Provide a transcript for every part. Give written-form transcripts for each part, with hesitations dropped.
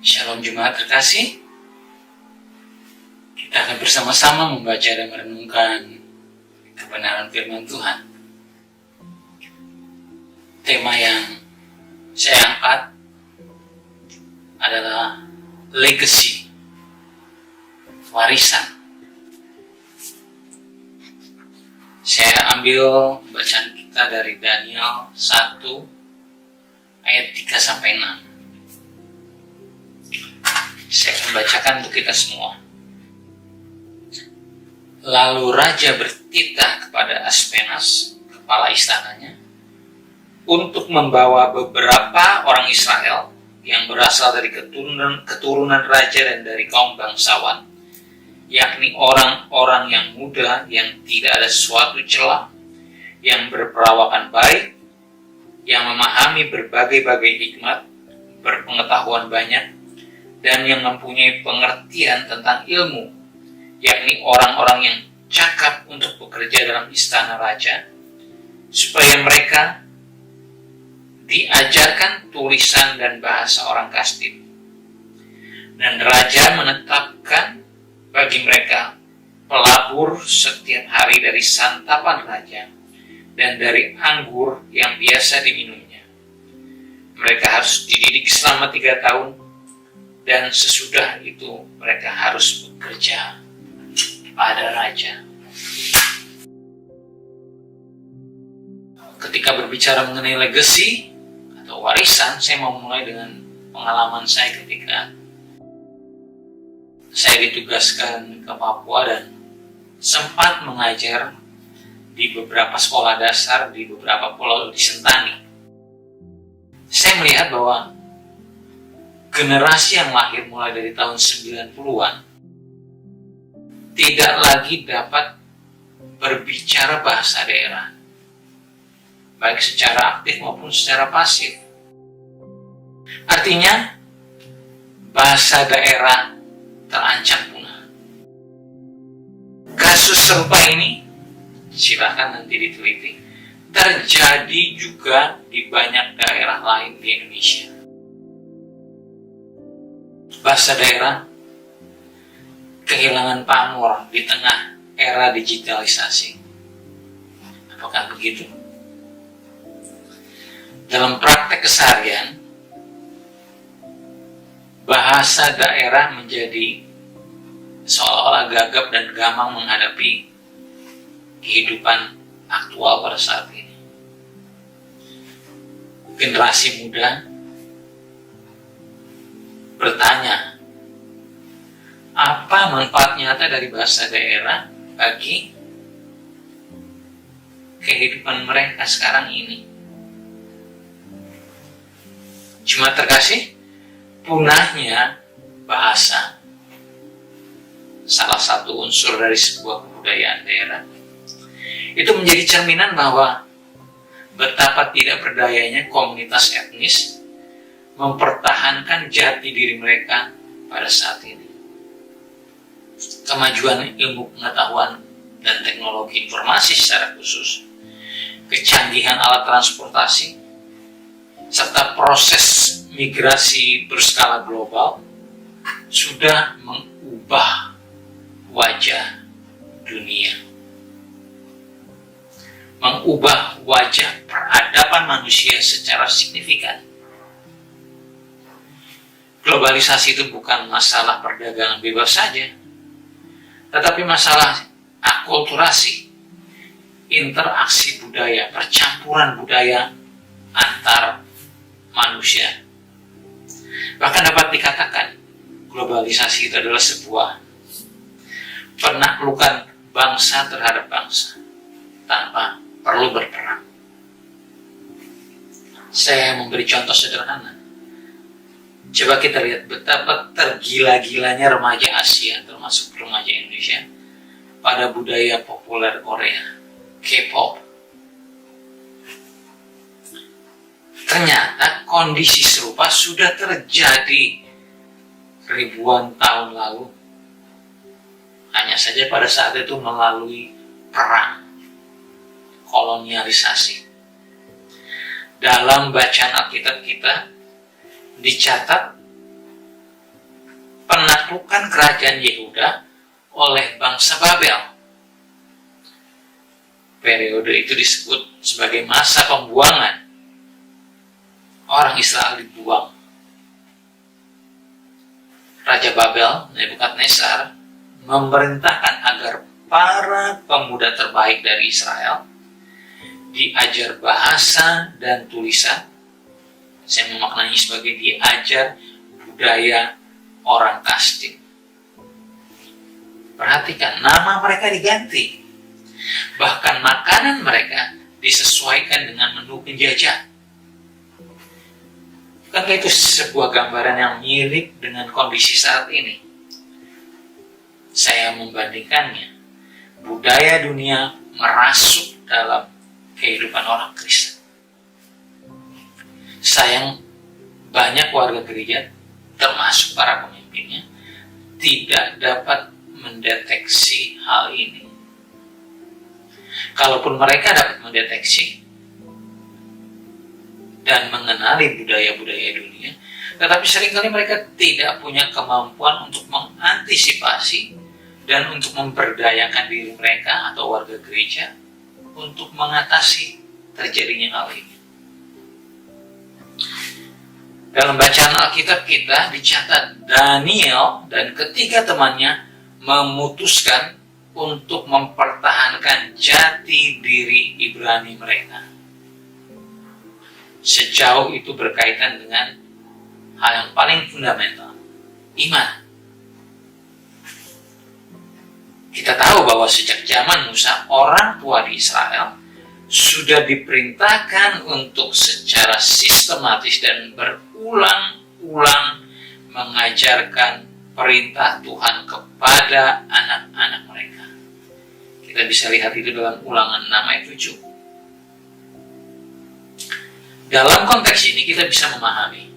Shalom Jemaat terkasih. Kita akan bersama-sama membaca dan merenungkan kebenaran firman Tuhan. Tema yang saya angkat adalah legacy, warisan. Saya ambil bacaan kita dari Daniel 1 ayat 3-6. Saya akan bacakan untuk kita semua. Lalu raja bertitah kepada Aspenas, kepala istananya, untuk membawa beberapa orang Israel yang berasal dari keturunan raja dan dari kaum bangsawan, yakni orang-orang yang muda, yang tidak ada suatu celah, yang berperawakan baik, yang memahami berbagai-bagai hikmat, berpengetahuan banyak, dan yang mempunyai pengertian tentang ilmu, yakni orang-orang yang cakap untuk bekerja dalam istana raja, supaya mereka diajarkan tulisan dan bahasa orang Kasdim. Dan raja menetapkan bagi mereka pelabur setiap hari dari santapan raja dan dari anggur yang biasa diminumnya. Mereka harus dididik selama 3 tahun, dan sesudah itu mereka harus bekerja pada raja. Ketika berbicara mengenai legacy atau warisan, saya mau mulai dengan pengalaman saya ketika saya ditugaskan ke Papua dan sempat mengajar di beberapa sekolah dasar di beberapa pulau di Sentani. Saya melihat bahwa generasi yang lahir mulai dari tahun 90-an tidak lagi dapat berbicara bahasa daerah, baik secara aktif maupun secara pasif. Artinya, bahasa daerah terancam punah. Kasus serupa ini, silakan nanti diteliti, terjadi juga di banyak daerah lain di Indonesia. Bahasa daerah kehilangan pamor di tengah era digitalisasi. Apakah begitu? Dalam praktek keseharian, bahasa daerah menjadi seolah-olah gagap dan gamang menghadapi kehidupan aktual pada saat ini. Generasi muda bertanya, apa manfaat nyata dari bahasa daerah bagi kehidupan mereka sekarang ini? Cuma terkasih, punahnya bahasa salah satu unsur dari sebuah kebudayaan daerah itu menjadi cerminan bahwa betapa tidak berdayanya komunitas etnis mempertahankan jati diri mereka pada saat ini. Kemajuan ilmu pengetahuan dan teknologi informasi secara khusus, kecanggihan alat transportasi, serta proses migrasi berskala global sudah mengubah wajah dunia, mengubah wajah peradaban manusia secara signifikan. Globalisasi itu bukan masalah perdagangan bebas saja, tetapi masalah akulturasi, interaksi budaya, percampuran budaya antar manusia. Bahkan dapat dikatakan globalisasi itu adalah sebuah penaklukan bangsa terhadap bangsa tanpa perlu berperang. Saya memberi contoh sederhana. Coba kita lihat betapa tergila-gilanya remaja Asia, termasuk remaja Indonesia, pada budaya populer Korea, K-pop. Ternyata kondisi serupa sudah terjadi ribuan tahun lalu. Hanya saja pada saat itu melalui perang, kolonialisasi. Dalam bacaan Alkitab kita dicatat menaklukkan kerajaan Yehuda oleh bangsa Babel. Periode itu disebut sebagai masa pembuangan. Orang Israel dibuang. Raja Babel, Nebukadnezar, memerintahkan agar para pemuda terbaik dari Israel diajar bahasa dan tulisan. Saya memaknainya sebagai diajar budaya orang Kasdim. Perhatikan, nama mereka diganti. Bahkan makanan mereka disesuaikan dengan menu penjajah. Bukankah itu sebuah gambaran yang mirip dengan kondisi saat ini? Saya membandingkannya. Budaya dunia merasuk dalam kehidupan orang Kristen. Sayang, banyak warga gereja, termasuk para pemimpinnya, tidak dapat mendeteksi hal ini. Kalaupun mereka dapat mendeteksi dan mengenali budaya-budaya dunia, tetapi seringkali mereka tidak punya kemampuan untuk mengantisipasi dan untuk memberdayakan diri mereka atau warga gereja untuk mengatasi terjadinya hal ini. Dalam bacaan Alkitab kita dicatat Daniel dan ketiga temannya memutuskan untuk mempertahankan jati diri Ibrani mereka. Sejauh itu berkaitan dengan hal yang paling fundamental, iman. Kita tahu bahwa sejak zaman Musa, orang tua di Israel sudah diperintahkan untuk secara sistematis dan berulang-ulang mengajarkan perintah Tuhan kepada anak-anak mereka. Kita bisa lihat itu dalam Ulangan 6 ayat 7. Dalam konteks ini kita bisa memahami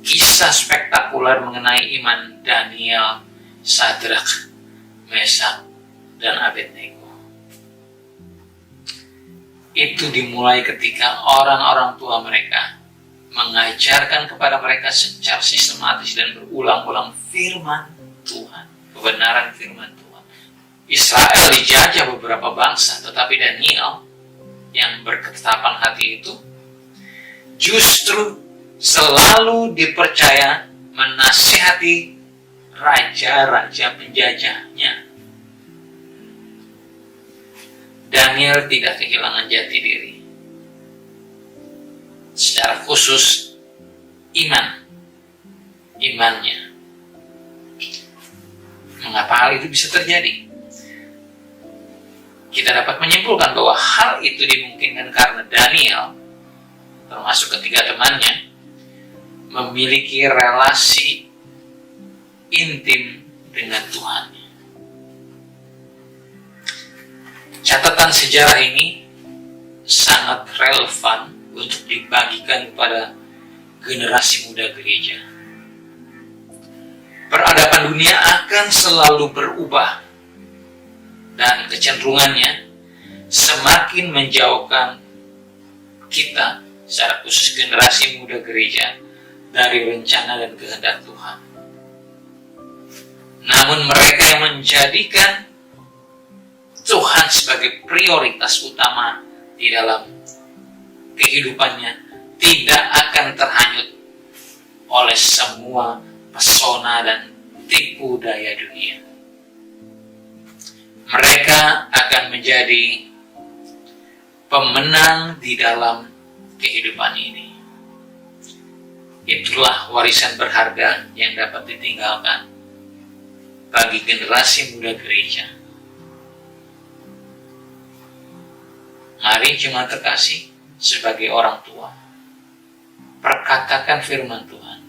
kisah spektakuler mengenai iman Daniel, Sadrak, Mesak, dan Abednego. Itu dimulai ketika orang-orang tua mereka mengajarkan kepada mereka secara sistematis dan berulang-ulang firman Tuhan, kebenaran firman Tuhan. Israel dijajah beberapa bangsa, tetapi Daniel yang berketetapan hati itu justru selalu dipercaya menasihati raja-raja penjajahnya. Daniel tidak kehilangan jati diri. Secara khusus, imannya. Mengapa hal itu bisa terjadi? Kita dapat menyimpulkan bahwa hal itu dimungkinkan karena Daniel, termasuk ketiga temannya, memiliki relasi intim dengan Tuhan. Catatan sejarah ini sangat relevan untuk dibagikan kepada generasi muda gereja. Peradaban dunia akan selalu berubah dan kecenderungannya semakin menjauhkan kita, secara khusus generasi muda gereja, dari rencana dan kehendak Tuhan. Namun mereka yang menjadikan Tuhan sebagai prioritas utama di dalam kehidupannya tidak akan terhanyut oleh semua pesona dan tipu daya dunia. Mereka akan menjadi pemenang di dalam kehidupan ini. Itulah warisan berharga yang dapat ditinggalkan bagi generasi muda gereja. Mari jemaat terkasih, sebagai orang tua, perkatakan firman Tuhan.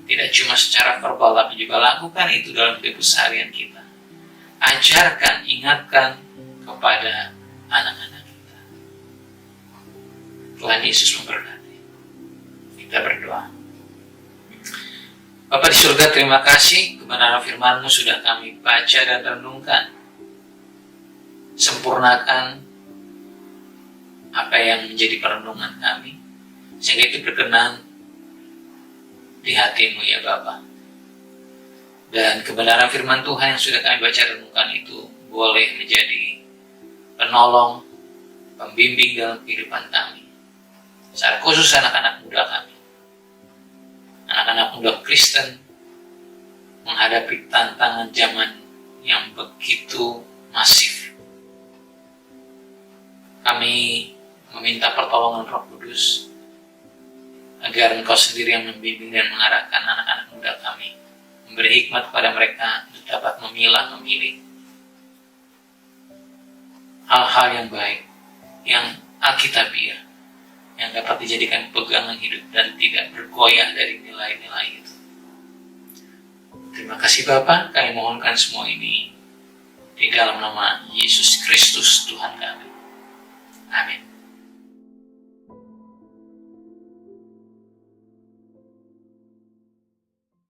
Tidak cuma secara verbal, tapi juga lakukan itu dalam hidup keseharian kita. Ajarkan, ingatkan kepada anak-anak kita. Tuhan Yesus memberkati. Kita berdoa. Bapa di surga, terima kasih kebenaran firman-Mu sudah kami baca dan renungkan. Sempurnakan apa yang menjadi perenungan kami, sehingga itu berkenan di hatimu ya Bapa. Dan kebenaran firman Tuhan yang sudah kami baca renungkan itu boleh menjadi penolong, pembimbing dalam kehidupan kami. Secara khusus anak-anak muda kami. Anak-anak muda Kristen menghadapi tantangan zaman yang begitu masif. Kami meminta pertolongan Roh Kudus agar Engkau sendiri yang membimbing dan mengarahkan anak-anak muda kami, memberi hikmat kepada mereka untuk dapat memilih hal-hal yang baik, yang alkitabiah, yang dapat dijadikan pegangan hidup dan tidak bergoyah dari nilai-nilai itu. Terima kasih Bapa, kami mohonkan semua ini di dalam nama Yesus Kristus Tuhan kami. Amin.